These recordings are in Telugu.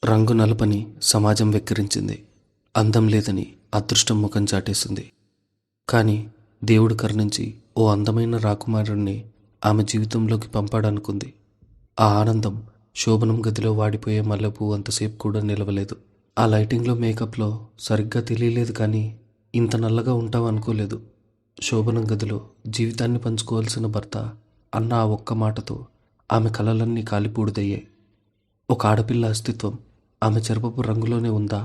రంగు నలుపని సమాజం వెక్కిరించింది. అందం లేదని అదృష్టం ముఖం చాటేసింది. కానీ దేవుడు కరుణించి ఓ అందమైన రాకుమారుణ్ణి ఆమె జీవితంలోకి పంపాడనుకుంది. ఆ ఆనందం శోభనం గదిలో వాడిపోయే మల్లెపువ్వు అంతసేపు కూడా నిలవలేదు. ఆ లైటింగ్లో మేకప్లో సరిగ్గా తెలియలేదు, కానీ ఇంత నల్లగా ఉంటావు అనుకోలేదు. శోభనం గదిలో జీవితాన్ని పంచుకోవాల్సిన భర్త అన్న ఆ ఒక్క మాటతో ఆమె కలలన్నీ కాలిపూడిదయ్యాయి. ఒక ఆడపిల్ల అస్తిత్వం ఆమె చెరపపు రంగులోనే ఉందా?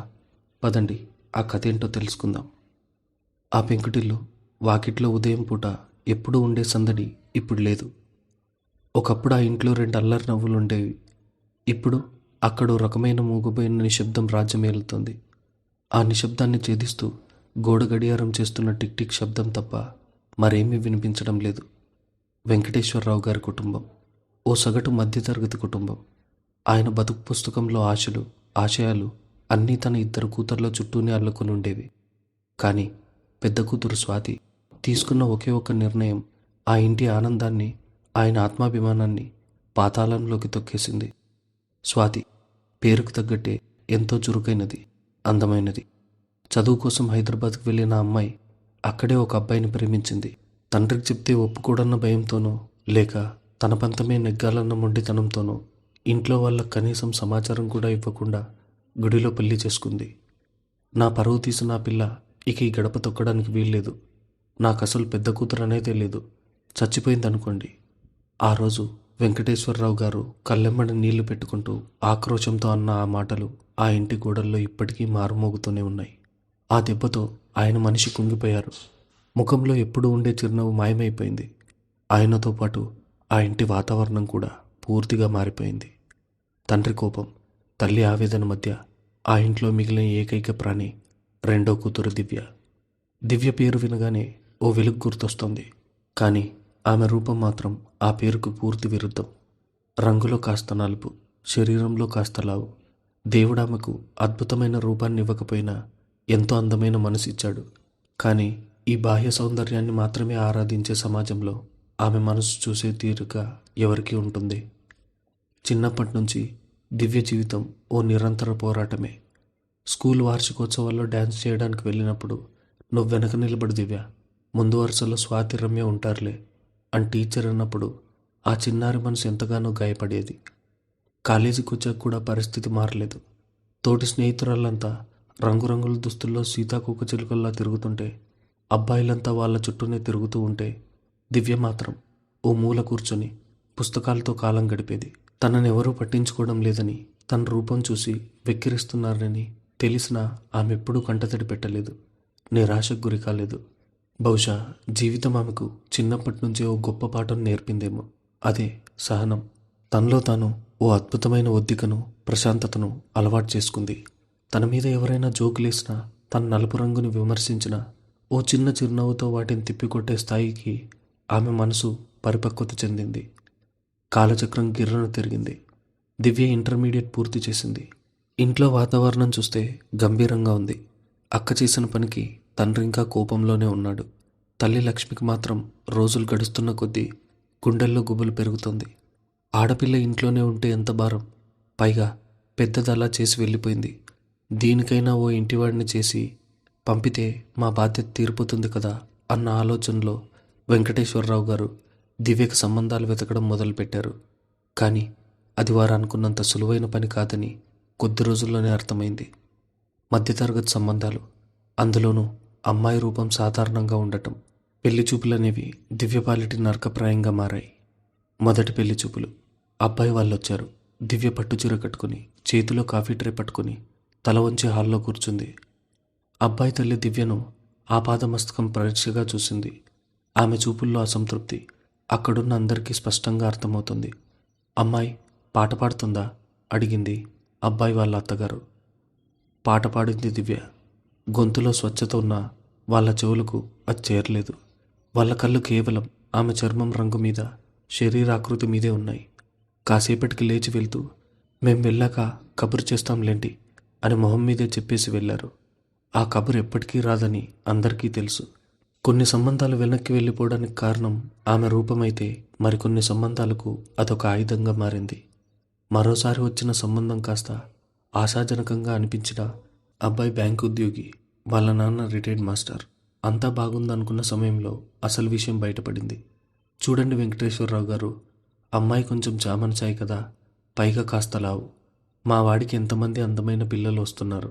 పదండి, ఆ కథ ఏంటో తెలుసుకుందాం. ఆ పెంకుటిల్లు వాకిట్లో ఉదయం పూట ఎప్పుడూ ఉండే సందడి ఇప్పుడు లేదు. ఒకప్పుడు ఆ ఇంట్లో 2 అల్లరి నవ్వులు ఉండేవి. ఇప్పుడు అక్కడో రకమైన మూగబోయిన నిశ్శబ్దం రాజ్యమేలుతోంది. ఆ నిశ్శబ్దాన్ని ఛేదిస్తూ గోడ గడియారం చేస్తున్న టిక్ టిక్ శబ్దం తప్ప మరేమీ వినిపించడం లేదు. వెంకటేశ్వరరావు గారి కుటుంబం ఓ సగటు మధ్యతరగతి కుటుంబం. ఆయన బతుకు పుస్తకంలో ఆశలు, ఆశయాలు అన్నీ తన 2 కూతుర్ల చుట్టూనే అల్లుకొని ఉండేవి. కానీ పెద్ద కూతురు స్వాతి తీసుకున్న ఒకే ఒక్క నిర్ణయం ఆ ఇంటి ఆనందాన్ని, ఆయన ఆత్మాభిమానాన్ని పాతాళంలోకి తొక్కేసింది. స్వాతి పేరుకు తగ్గట్టే ఎంతో చురుకైనది, అందమైనది. చదువు కోసం హైదరాబాద్కు వెళ్ళిన అమ్మాయి అక్కడే ఒక అబ్బాయిని ప్రేమించింది. తండ్రికి చెప్తే ఒప్పుకోడన్న భయంతోనో, లేక తన పంతమే నెగ్గాలన్న మొండితనంతోనో ఇంట్లో వాళ్ళకు కనీసం సమాచారం కూడా ఇవ్వకుండా గుడిలో పెళ్లి చేసుకుంది. నా పరువు తీసిన నా పిల్ల ఇక ఈ గడప తొక్కడానికి వీల్లేదు. నాకు అసలు పెద్ద కూతురు అనేదే లేదు, చచ్చిపోయిందనుకోండి. ఆ రోజు వెంకటేశ్వరరావు గారు కళ్ళెమ్మడి నీళ్లు పెట్టుకుంటూ ఆక్రోశంతో అన్న ఆ మాటలు ఆ ఇంటి గోడల్లో ఇప్పటికీ మారుమోగుతూనే ఉన్నాయి. ఆ దెబ్బతో ఆయన మనిషి కుంగిపోయారు. ముఖంలో ఎప్పుడూ ఉండే చిరునవ్వు మాయమైపోయింది. ఆయనతో పాటు ఆ ఇంటి వాతావరణం కూడా పూర్తిగా మారిపోయింది. తండ్రి కోపం, తల్లి ఆవేదన మధ్య ఆ ఇంట్లో మిగిలిన ఏకైక ప్రాణి రెండో కూతురు దివ్య. దివ్య పేరు వినగానే ఓ వెలుగు గుర్తొస్తుంది. కానీ ఆమె రూపం మాత్రం ఆ పేరుకు పూర్తి విరుద్ధం. రంగులో కాస్త నలుపు, శరీరంలో కాస్త లావు. దేవుడు ఆమెకు అద్భుతమైన రూపాన్ని ఇవ్వకపోయినా ఎంతో అందమైన మనసు ఇచ్చాడు. కానీ ఈ బాహ్య సౌందర్యాన్ని మాత్రమే ఆరాధించే సమాజంలో ఆమె మనసు చూసే తీరుక ఎవరికీ ఉంటుంది? చిన్నప్పటి నుంచి దివ్య జీవితం ఓ నిరంతర పోరాటమే. స్కూల్ వార్షికోత్సవాల్లో డ్యాన్స్ చేయడానికి వెళ్ళినప్పుడు నువ్వు వెనక నిలబడి దివ్య, ముందు వరుసలో స్వాతి, రమ్య ఉంటారులే అని టీచర్ అన్నప్పుడు ఆ చిన్నారి మనసు ఎంతగానో గాయపడేది. కాలేజీకి వచ్చాక కూడా పరిస్థితి మారలేదు. తోటి స్నేహితురాళ్ళంతా రంగురంగుల దుస్తుల్లో సీతాకోక చిలుకల్లా తిరుగుతుంటే, అబ్బాయిలంతా వాళ్ళ చుట్టూనే తిరుగుతూ ఉంటే, దివ్య మాత్రం ఓ మూల కూర్చొని పుస్తకాలతో కాలం గడిపేది. తననెవరూ పట్టించుకోవడం లేదని, తన రూపం చూసి వెక్కిరిస్తున్నారని తెలిసినా ఆమె ఎప్పుడూ కంటతడి పెట్టలేదు, నిరాశకు గురి కాలేదు. బహుశా జీవితం ఆమెకు చిన్నప్పటి నుంచే ఓ గొప్ప పాఠం నేర్పిందేమో. అదే సహనం. తనలో తాను ఓ అద్భుతమైన ఒద్దికను, ప్రశాంతతను అలవాటు చేసుకుంది. తన మీద ఎవరైనా జోకులేసినా, తన నలుపు రంగుని విమర్శించినా ఓ చిన్న చిరునవ్వుతో వాటిని తిప్పికొట్టే స్థాయికి ఆమె మనసు పరిపక్వత చెందింది. కాలచక్రం గిర్రన తిరిగింది. దివ్య ఇంటర్మీడియట్ పూర్తి చేసింది. ఇంట్లో వాతావరణం చూస్తే గంభీరంగా ఉంది. అక్క చేసిన పనికి తండ్రి ఇంకా కోపంలోనే ఉన్నాడు. తల్లి లక్ష్మికి మాత్రం రోజులు గడుస్తున్న కొద్దీ గుండెల్లో గుబులు పెరుగుతుంది. ఆడపిల్ల ఇంట్లోనే ఉంటే ఎంత భారం, పైగా పెద్దది అలా చేసి వెళ్ళిపోయింది. దీనికైనా ఓ ఇంటివాడిని చేసి పంపితే మా బాధ్యత తీరిపోతుంది కదా అన్న ఆలోచనలో వెంకటేశ్వరరావు గారు దివ్యకు సంబంధాలు వెతకడం మొదలుపెట్టారు. కానీ అది వారు అనుకున్నంత సులువైన పని కాదని కొద్ది రోజుల్లోనే అర్థమైంది. మధ్యతరగతి సంబంధాలు, అందులోనూ అమ్మాయి రూపం సాధారణంగా ఉండటం. పెళ్లి చూపులనేవి దివ్యపాలిటి నరకప్రాయంగా మారాయి. మొదటి పెళ్లి చూపులు. అబ్బాయి వాళ్ళు వచ్చారు. దివ్య పట్టుచీర కట్టుకుని, చేతిలో కాఫీ ట్రే పట్టుకుని తల వంచి హాల్లో కూర్చుంది. అబ్బాయి తల్లి దివ్యను ఆపాదమస్తకం పరీక్షగా చూసింది. ఆమె చూపుల్లో అసంతృప్తి అక్కడున్న అందరికీ స్పష్టంగా అర్థమవుతుంది. అమ్మాయి పాట పాడుతుందా అడిగింది అబ్బాయి వాళ్ళ అత్తగారు. పాట పాడింది దివ్య. గొంతులో స్వచ్ఛత ఉన్న వాళ్ళ చెవులకు అది చేరలేదు. వాళ్ళ కళ్ళు కేవలం ఆమె చర్మం రంగు మీద, శరీరాకృతి మీదే ఉన్నాయి. కాసేపటికి లేచి వెళ్తూ, మేం వెళ్ళాక కబురు చేస్తాంలేండి అని మొహం మీదే చెప్పేసి వెళ్ళారు. ఆ కబురు ఎప్పటికీ రాదని అందరికీ తెలుసు. కొన్ని సంబంధాలు వెనక్కి వెళ్ళిపోవడానికి కారణం ఆమె రూపమైతే, మరికొన్ని సంబంధాలకు అదొక ఆయుధంగా మారింది. మరోసారి వచ్చిన సంబంధం కాస్త ఆశాజనకంగా అనిపించిన అబ్బాయి బ్యాంక్ ఉద్యోగి, వాళ్ళ నాన్న రిటైర్డ్ మాస్టర్. అంతా బాగుందనుకున్న సమయంలో అసలు విషయం బయటపడింది. చూడండి వెంకటేశ్వరరావు గారు, అమ్మాయి కొంచెం చామనచాయి కదా, పైగా కాస్త లావు. మా వాడికి ఎంతమంది అందమైన పిల్లలు వస్తున్నారు.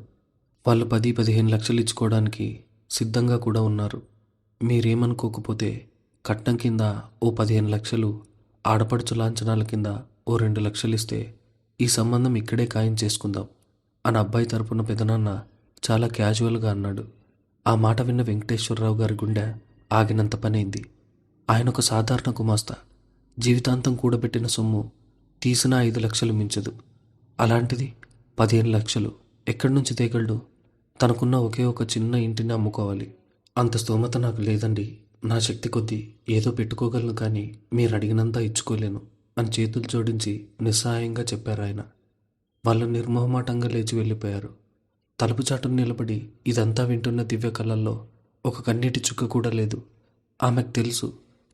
వాళ్ళు 10-15 లక్షలు ఇచ్చుకోవడానికి సిద్ధంగా కూడా ఉన్నారు. మీరేమనుకోకపోతే కట్నం కింద ఓ 15 లక్షలు, ఆడపడుచు లాంఛనాల కింద ఓ 2 లక్షలు ఇస్తే ఈ సంబంధం ఇక్కడే ఖాయం చేసుకుందాం అని అబ్బాయి తరపున పెదనాన్న చాలా క్యాజువల్గా అన్నాడు. ఆ మాట విన్న వెంకటేశ్వరరావు గారి గుండె ఆగినంత పనైంది. ఆయన ఒక సాధారణ గుమాస్తా. జీవితాంతం కూడబెట్టిన సొమ్ము తీసిన 5 లక్షలు మించదు. అలాంటిది 15 లక్షలు ఎక్కడి నుంచి తేగలడు? తనకున్న ఒకే ఒక చిన్న ఇంటిని అమ్ముకోవాలి. అంత స్తోమత నాకు లేదండి. నా శక్తి కొద్దీ ఏదో పెట్టుకోగలను, కానీ మీరు అడిగినంత ఇచ్చుకోలేను అని చేతులు జోడించి నిస్సహాయంగా చెప్పారాయన. వాళ్ళు నిర్మోహమాటంగా లేచి వెళ్ళిపోయారు. తలుపు చాటున నిలబడి ఇదంతా వింటున్న దివ్య కళ్ళల్లో ఒక కన్నీటి చుక్క కూడా లేదు. ఆమెకు తెలుసు,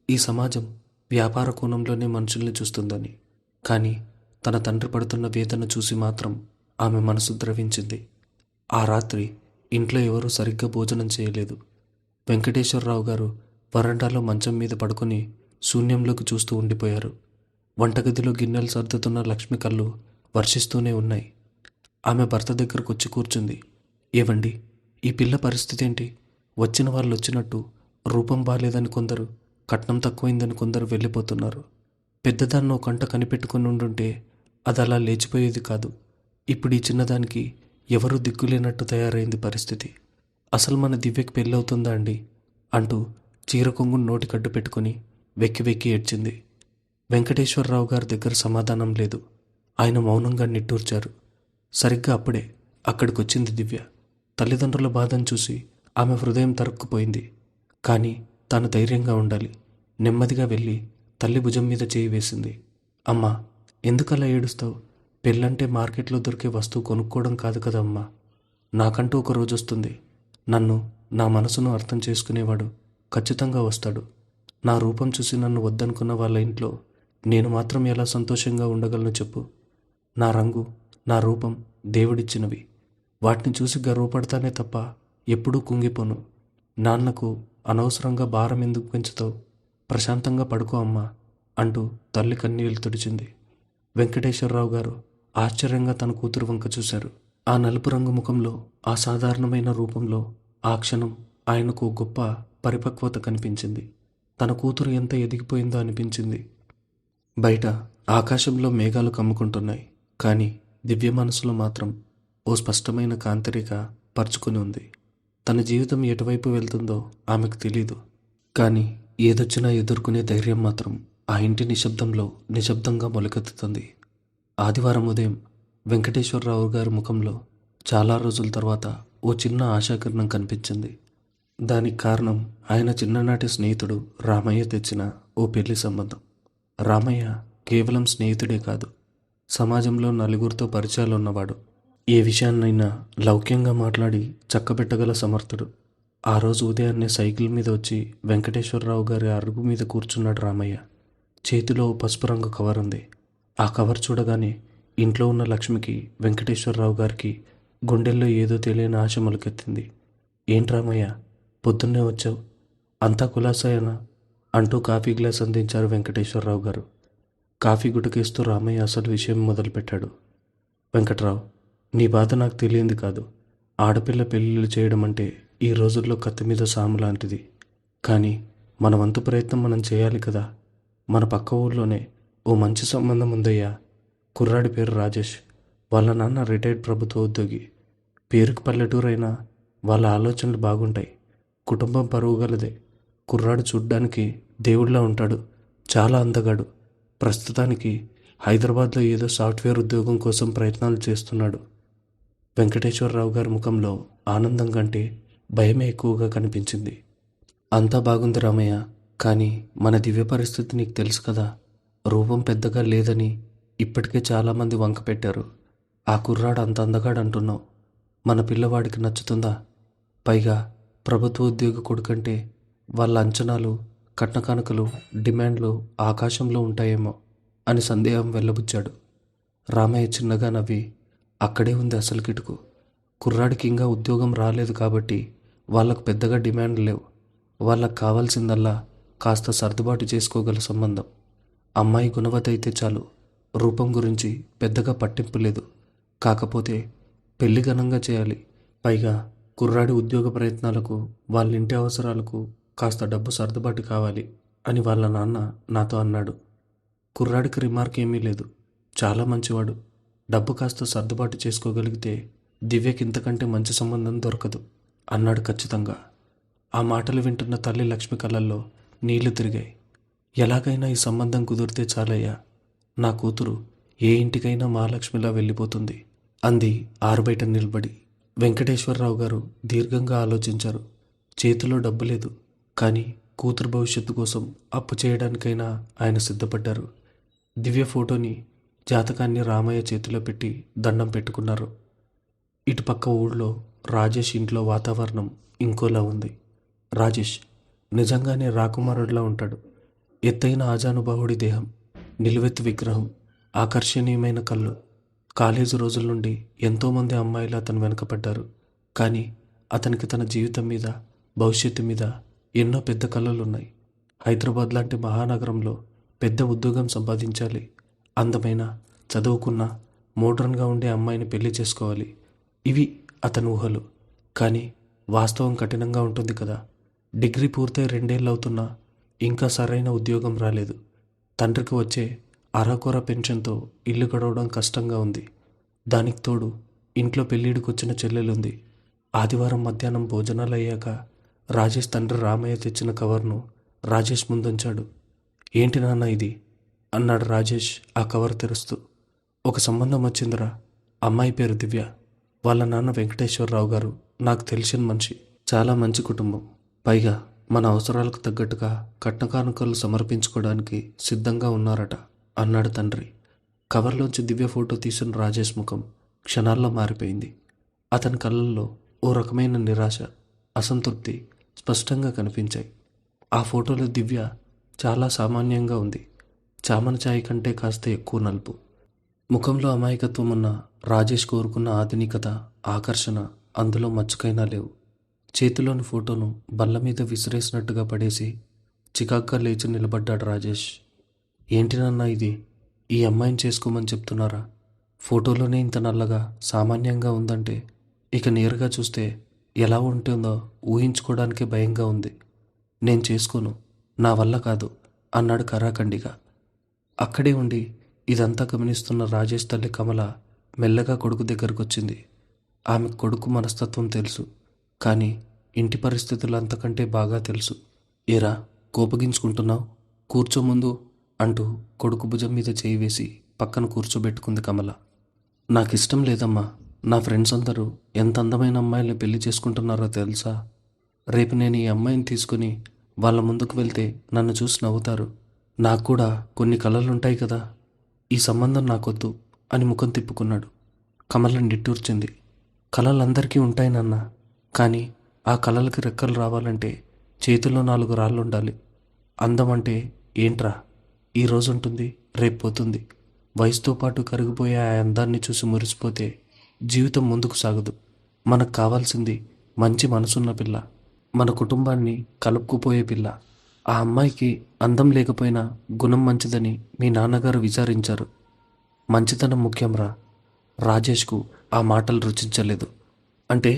ఈ సమాజం వ్యాపార కోణంలోనే మనుషుల్ని చూస్తుందని. కానీ తన తండ్రి పడుతున్న వేదన చూసి మాత్రం ఆమె మనసు ద్రవించింది. ఆ రాత్రి ఇంట్లో ఎవరూ సరిగ్గా భోజనం చేయలేదు. వెంకటేశ్వరరావు గారు వరండాలో మంచం మీద పడుకొని శూన్యంలోకి చూస్తూ ఉండిపోయారు. వంటగదిలో గిన్నెలు సర్దుతున్న లక్ష్మి కళ్ళు వర్షిస్తూనే ఉన్నాయి. ఆమె భర్త దగ్గరకు వచ్చి కూర్చుంది. ఏవండి, ఈ పిల్ల పరిస్థితి ఏంటి? వచ్చిన వాళ్ళు వచ్చినట్టు, రూపం బాలేదని కొందరు, కట్నం తక్కువైందని కొందరు వెళ్ళిపోతున్నారు. పెద్దదాన్ని ఒక కంట కనిపెట్టుకుని ఉండుంటే అది అలా లేచిపోయేది కాదు. ఇప్పుడు ఈ చిన్నదానికి ఎవరూ దిక్కులేనట్టు తయారైంది పరిస్థితి. అసలు మన దివ్యకి పెళ్ళవుతుందా అండి అంటూ చీర కొంగును నోటి కడ్డు పెట్టుకుని వెక్కి వెక్కి ఏడ్చింది. వెంకటేశ్వరరావు గారి దగ్గర సమాధానం లేదు. ఆయన మౌనంగా నిట్టూర్చారు. సరిగ్గా అప్పుడే అక్కడికొచ్చింది దివ్య. తల్లిదండ్రుల బాధను చూసి ఆమె హృదయం తరుక్కుపోయింది. కానీ తాను ధైర్యంగా ఉండాలి. నెమ్మదిగా వెళ్ళి తల్లి భుజం మీద చేయి వేసింది. అమ్మా, ఎందుకలా ఏడుస్తావు? పెళ్ళంటే మార్కెట్లో దొరికే వస్తువు కొనుక్కోవడం కాదు కదమ్మా. నాకంటూ ఒక రోజు వస్తుంది. నన్ను, నా మనసును అర్థం చేసుకునేవాడు ఖచ్చితంగా వస్తాడు. నా రూపం చూసి నన్ను వద్దనుకున్న వాళ్ళ ఇంట్లో నేను మాత్రం ఎలా సంతోషంగా ఉండగలను చెప్పు? నా రంగు, నా రూపం దేవుడిచ్చినవి. వాటిని చూసి గర్వపడతానే తప్ప ఎప్పుడూ కుంగిపోను. నాన్నకు అనవసరంగా భారం ఎందుకు పెంచుతావు? ప్రశాంతంగా పడుకో అమ్మా అంటూ తల్లి కన్నీళ్లు తుడిచింది. వెంకటేశ్వరరావు గారు ఆశ్చర్యంగా తన కూతురు వంక చూశారు. ఆ నలుపు రంగు ముఖంలో, ఆ సాధారణమైన రూపంలో ఆ క్షణం ఆయనకు గొప్ప పరిపక్వత కనిపించింది. తన కూతురు ఎంత ఎదిగిపోయిందో అనిపించింది. బయట ఆకాశంలో మేఘాలు కమ్ముకుంటున్నాయి, కానీ దివ్య మనసులో మాత్రం ఓ స్పష్టమైన కాంతిరేఖ పరుచుకుని ఉంది. తన జీవితం ఎటువైపు వెళ్తుందో ఆమెకు తెలీదు, కానీ ఏదొచ్చినా ఎదుర్కొనే ధైర్యం మాత్రం ఆ ఇంటి నిశ్శబ్దంలో నిశ్శబ్దంగా మొలకెత్తుతుంది. ఆదివారం ఉదయం వెంకటేశ్వరరావు గారి ముఖంలో చాలా రోజుల తర్వాత ఓ చిన్న ఆశాకిరణం కనిపించింది. దానికి కారణం ఆయన చిన్ననాటి స్నేహితుడు రామయ్య తెచ్చిన ఓ పెళ్లి సంబంధం. రామయ్య కేవలం స్నేహితుడే కాదు, సమాజంలో నలుగురితో పరిచయాలు ఉన్నవాడు. ఏ విషయాన్నైనా లౌక్యంగా మాట్లాడి చక్కబెట్టగల సమర్థుడు. ఆ రోజు ఉదయాన్నే సైకిల్ మీద వచ్చి వెంకటేశ్వరరావు గారి అరుగు మీద కూర్చున్నాడు రామయ్య. చేతిలో ఓ పసుపు రంగు కవర్ ఉంది. ఆ కవర్ చూడగానే ఇంట్లో ఉన్న లక్ష్మికి, వెంకటేశ్వరరావు గారికి గుండెల్లో ఏదో తెలియని ఆశ మొలకెత్తింది. ఏంటి రామయ్య, పొద్దున్నే వచ్చావు? అంతా కులాసాయనా అంటూ కాఫీ గ్లాస్ అందించారు వెంకటేశ్వరరావు గారు. కాఫీ గుటకేస్తూ రామయ్య అసలు విషయం మొదలుపెట్టాడు. వెంకట్రావు, నీ బాధ నాకు తెలియంది కాదు. ఆడపిల్ల పెళ్ళిళ్ళు చేయడం అంటే ఈ రోజుల్లో కత్తి మీద సాము లాంటిది. కానీ మన వంతు ప్రయత్నం మనం చేయాలి కదా. మన పక్క ఊళ్ళోనే ఓ మంచి సంబంధం ఉందయ్యా. కుర్రాడి పేరు రాజేష్. వాళ్ళ నాన్న రిటైర్డ్ ప్రభుత్వ ఉద్యోగి. పేరుకు పల్లెటూరైనా వాళ్ళ ఆలోచనలు బాగుంటాయి. కుటుంబం పరువు గలదే. కుర్రాడు చూడ్డానికి దేవుడిలా ఉంటాడు. చాలా అందగాడు. ప్రస్తుతానికి హైదరాబాద్లో ఏదో సాఫ్ట్వేర్ ఉద్యోగం కోసం ప్రయత్నాలు చేస్తున్నాడు. వెంకటేశ్వరరావు గారి ముఖంలో ఆనందం కంటే భయమే ఎక్కువగా కనిపించింది. అంతా బాగుంది రామయ్య, కానీ మన దివ్య పరిస్థితి నీకు తెలుసు కదా. రూపం పెద్దగా లేదని ఇప్పటికే చాలామంది వంక పెట్టారు. ఆ కుర్రాడు అంత అందగాడు అంటున్నావు. మన పిల్లవాడికి నచ్చుతుందా? పైగా ప్రభుత్వ ఉద్యోగ కొడుకంటే వాళ్ళ అంచనాలు, కట్న కానుకలు, డిమాండ్లు ఆకాశంలో ఉంటాయేమో అని సందేహం వెళ్ళబుచ్చాడు. రామయ్య చిన్నగా నవ్వి, అక్కడే ఉంది అసలు కిటుకు. కుర్రాడికి ఇంకా ఉద్యోగం రాలేదు కాబట్టి వాళ్ళకు పెద్దగా డిమాండ్ లేవు. వాళ్ళకు కావాల్సిందల్లా కాస్త సర్దుబాటు చేసుకోగల సంబంధం. అమ్మాయి గుణవతి అయితే చాలు. రూపం గురించి పెద్దగా పట్టింపు లేదు. కాకపోతే పెళ్లి ఘనంగా చేయాలి. పైగా కుర్రాడి ఉద్యోగ ప్రయత్నాలకు, వాళ్ళ ఇంటి అవసరాలకు కాస్త డబ్బు సర్దుబాటు కావాలి అని వాళ్ళ నాన్న నాతో అన్నాడు. కుర్రాడికి రిమార్క్ ఏమీ లేదు. చాలా మంచివాడు. డబ్బు కాస్త సర్దుబాటు చేసుకోగలిగితే దివ్యకి ఇంతకంటే మంచి సంబంధం దొరకదు అన్నాడు ఖచ్చితంగా. ఆ మాటలు వింటున్న తల్లి లక్ష్మి కళ్ళల్లో నీళ్లు తిరిగాయి. ఎలాగైనా ఈ సంబంధం కుదిరితే చాలయ్యా. నా కూతురు ఏ ఇంటికైనా మహాలక్ష్మిలా వెళ్ళిపోతుంది అంది ఆరుబయట నిలబడి. వెంకటేశ్వరరావు గారు దీర్ఘంగా ఆలోచించారు. చేతిలో డబ్బు లేదు, కానీ కూతురు భవిష్యత్తు కోసం అప్పు చేయడానికైనా ఆయన సిద్ధపడ్డారు. దివ్య ఫోటోని, జాతకాన్ని రామయ్య చేతిలో పెట్టి దండం పెట్టుకున్నారు. ఇటుపక్క ఊళ్ళో రాజేష్ ఇంట్లో వాతావరణం ఇంకోలా ఉంది. రాజేష్ నిజంగానే రాకుమారుడిలా ఉంటాడు. ఎత్తైన ఆజానుబాహుడి దేహం, నిలువెత్తు విగ్రహం, ఆకర్షణీయమైన కళ్ళు. కాలేజీ రోజుల నుండి ఎంతోమంది అమ్మాయిలు అతను వెనకపడ్డారు. కానీ అతనికి తన జీవితం మీద, భవిష్యత్తు మీద ఎన్నో పెద్ద కలలున్నాయి. హైదరాబాద్ లాంటి మహానగరంలో పెద్ద ఉద్యోగం సంపాదించాలి, అందమైన, చదువుకున్న, మోడ్రన్గా ఉండే అమ్మాయిని పెళ్లి చేసుకోవాలి. ఇవి అతని ఊహలు. కానీ వాస్తవం కఠినంగా ఉంటుంది కదా. డిగ్రీ పూర్తయి 2 ఏళ్ళు అవుతున్నా ఇంకా సరైన ఉద్యోగం రాలేదు. తండ్రికి వచ్చే అరకొర పెన్షన్తో ఇల్లు గడవడం కష్టంగా ఉంది. దానికి తోడు ఇంట్లో పెళ్ళిడికి వచ్చిన చెల్లెలుంది. ఆదివారం మధ్యాహ్నం భోజనాలు అయ్యాక రాజేష్ తండ్రి రామయ్య తెచ్చిన కవర్ను రాజేష్ ముందుంచాడు. ఏంటి నాన్న ఇది అన్నాడు రాజేష్ ఆ కవర్ తెరుస్తూ. ఒక సంబంధం వచ్చిందిరా. అమ్మాయి పేరు దివ్య. వాళ్ళ నాన్న వెంకటేశ్వరరావు గారు నాకు తెలిసిన మనిషి. చాలా మంచి కుటుంబం. పైగా మన అవసరాలకు తగ్గట్టుగా కట్న కానుకలు సమర్పించుకోవడానికి సిద్ధంగా ఉన్నారట అన్నాడు తండ్రి. కవర్లోంచి దివ్య ఫోటో తీసిన రాజేష్ ముఖం క్షణాల్లో మారిపోయింది. అతని కళ్ళల్లో ఓ రకమైన నిరాశ, అసంతృప్తి స్పష్టంగా కనిపించాయి. ఆ ఫోటోలో దివ్య చాలా సామాన్యంగా ఉంది. చామన ఛాయ్ కంటే కాస్త ఎక్కువ నలుపు. ముఖంలో అమాయకత్వం ఉన్న రాజేష్ కోరుకున్న ఆధునికత, ఆకర్షణ అందులో మచ్చుకైనా లేవు. చేతిలోని ఫోటోను బల్ల మీద విసిరేసినట్టుగా పడేసి చికాగ్గా లేచి నిలబడ్డాడు రాజేష్. ఏంటి నాన్న ఇది? ఈ అమ్మాయిని చేసుకోమని చెప్తున్నారా? ఫోటోలోనే ఇంత నల్లగా, సామాన్యంగా ఉందంటే ఇక నేరుగా చూస్తే ఎలా ఉంటుందో ఊహించుకోవడానికే భయంగా ఉంది. నేను చేసుకోను, నా వల్ల కాదు అన్నాడు కరాఖండిగా. అక్కడే ఉండి ఇదంతా గమనిస్తున్న రాజేష్ తల్లి కమల మెల్లగా కొడుకు దగ్గరకు వచ్చింది. ఆమె కొడుకు మనస్తత్వం తెలుసు, కానీ ఇంటి పరిస్థితులు అంతకంటే బాగా తెలుసు. ఏరా, కోపగించుకుంటున్నావు? కూర్చో ముందు అంటూ కొడుకు భుజం మీద చేయి వేసి పక్కన కూర్చోబెట్టుకుంది కమల. నాకిష్టం లేదమ్మా. నా ఫ్రెండ్స్ అందరూ ఎంత అందమైన అమ్మాయిల్ని పెళ్లి చేసుకుంటున్నారో తెలుసా? రేపు నేను ఈ అమ్మాయిని తీసుకుని వాళ్ళ ముందుకు వెళ్తే నన్ను చూసి నవ్వుతారు. నాకు కూడా కొన్ని కలలుంటాయి కదా. ఈ సంబంధం నాకొద్దు అని ముఖం తిప్పుకున్నాడు. కమల నిట్టూర్చింది. కలలందరికీ ఉంటాయి నాన్న, కానీ ఆ కలలకి రెక్కలు రావాలంటే చేతిలో 4 రాళ్ళుండాలి. అందం అంటే ఏంట్రా? ఈరోజు ఉంటుంది, రేపు పోతుంది. వయసుతో పాటు కరిగిపోయే ఆ అందాన్ని చూసి మురిసిపోతే జీవితం ముందుకు సాగదు. మనకు కావాల్సింది మంచి మనసున్న పిల్ల, మన కుటుంబాన్ని కలుపుకుపోయే పిల్ల. ఆ అమ్మాయికి అందం లేకపోయినా గుణం మంచిదని మీ నాన్నగారు విచారించారు. మంచితనం ముఖ్యంరా. రాజేష్కు ఆ మాటలు రుచించలేదు. అంటే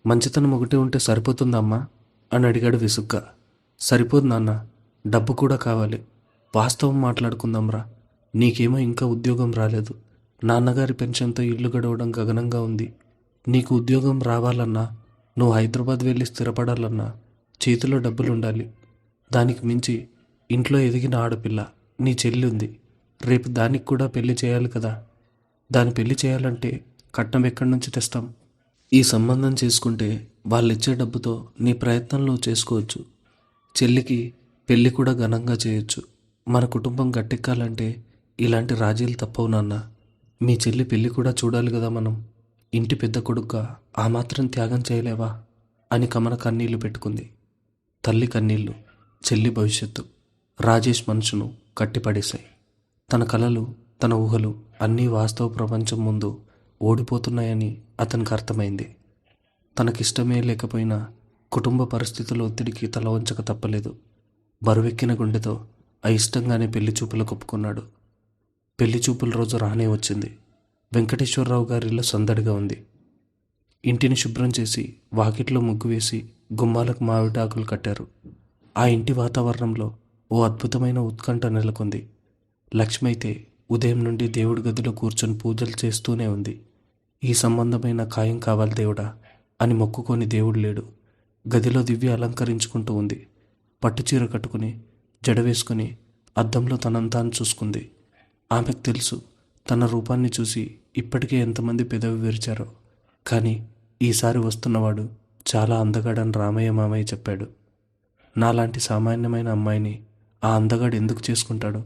మంచితనం ఒకటి ఉంటే సరిపోతుందమ్మా అని అడిగాడు విసుగ్గా. సరిపోదు నాన్న, డబ్బు కూడా కావాలి. వాస్తవం మాట్లాడుకుందాంరా. నీకేమో ఇంకా ఉద్యోగం రాలేదు. నాన్నగారి పెన్షన్తో ఇల్లు గడవడం గగనంగా ఉంది. నీకు ఉద్యోగం రావాలన్నా, నువ్వు హైదరాబాద్ వెళ్ళి స్థిరపడాలన్నా చేతిలో డబ్బులుండాలి. దానికి మించి ఇంట్లో ఎదిగిన ఆడపిల్ల నీ చెల్లి ఉంది. రేపు దానికి కూడా పెళ్లి చేయాలి కదా. దాని పెళ్లి చేయాలంటే కట్నం ఎక్కడి నుంచి తెస్తాం? ఈ సంబంధం చేసుకుంటే వాళ్ళిచ్చే డబ్బుతో నీ ప్రయత్నం నువ్వు చేసుకోవచ్చు. చెల్లికి పెళ్లి కూడా ఘనంగా చేయొచ్చు. మన కుటుంబం గట్టెక్కాలంటే ఇలాంటి రాజీలు తప్పవు నాన్న. మీ చెల్లి పెళ్లి కూడా చూడాలి కదా మనం. ఇంటి పెద్ద కొడుగ్గా ఆ మాత్రం త్యాగం చేయలేవా అని కమల కన్నీళ్లు పెట్టుకుంది. తల్లి కన్నీళ్లు, చెల్లి భవిష్యత్తు రాజేష్ మనసును కట్టిపడేశాయి. తన కలలు, తన ఊహలు అన్నీ వాస్తవ ప్రపంచం ముందు ఓడిపోతున్నాయని అతనికి అర్థమైంది. తనకిష్టమే లేకపోయినా కుటుంబ పరిస్థితుల ఒత్తిడికి తల వంచక తప్పలేదు. బరువెక్కిన గుండెతో అయిష్టంగానే పెళ్లి చూపులకు ఒప్పుకున్నాడు. పెళ్లి చూపుల రోజు రానే వచ్చింది. వెంకటేశ్వరరావు గారిలో సందడిగా ఉంది. ఇంటిని శుభ్రం చేసి వాకిట్లో ముగ్గు వేసి గుమ్మాలకు మామిడాకులు కట్టారు. ఆ ఇంటి వాతావరణంలో ఓ అద్భుతమైన ఉత్కంఠ నెలకొంది. లక్ష్మి అయితే ఉదయం నుండి దేవుడి గదిలో కూర్చొని పూజలు చేస్తూనే ఉంది. ఈ సంబంధమైన ఖాయం కావాలి దేవుడా అని మొక్కుకొని దేవుడు లేడు. గదిలో దివ్య అలంకరించుకుంటూ ఉంది. పట్టుచీర కట్టుకుని జడ వేసుకుని అద్దంలో తనంతాను చూసుకుంది. ఆమెకు తెలుసు తన రూపాన్ని చూసి ఇప్పటికే ఎంతమంది పెదవి విరిచారో. కానీ ఈసారి వస్తున్నవాడు చాలా అందగాడని రామయ్య మామయ్య చెప్పాడు. నాలాంటి సామాన్యమైన అమ్మాయిని ఆ అందగాడు ఎందుకు చేసుకుంటాడు?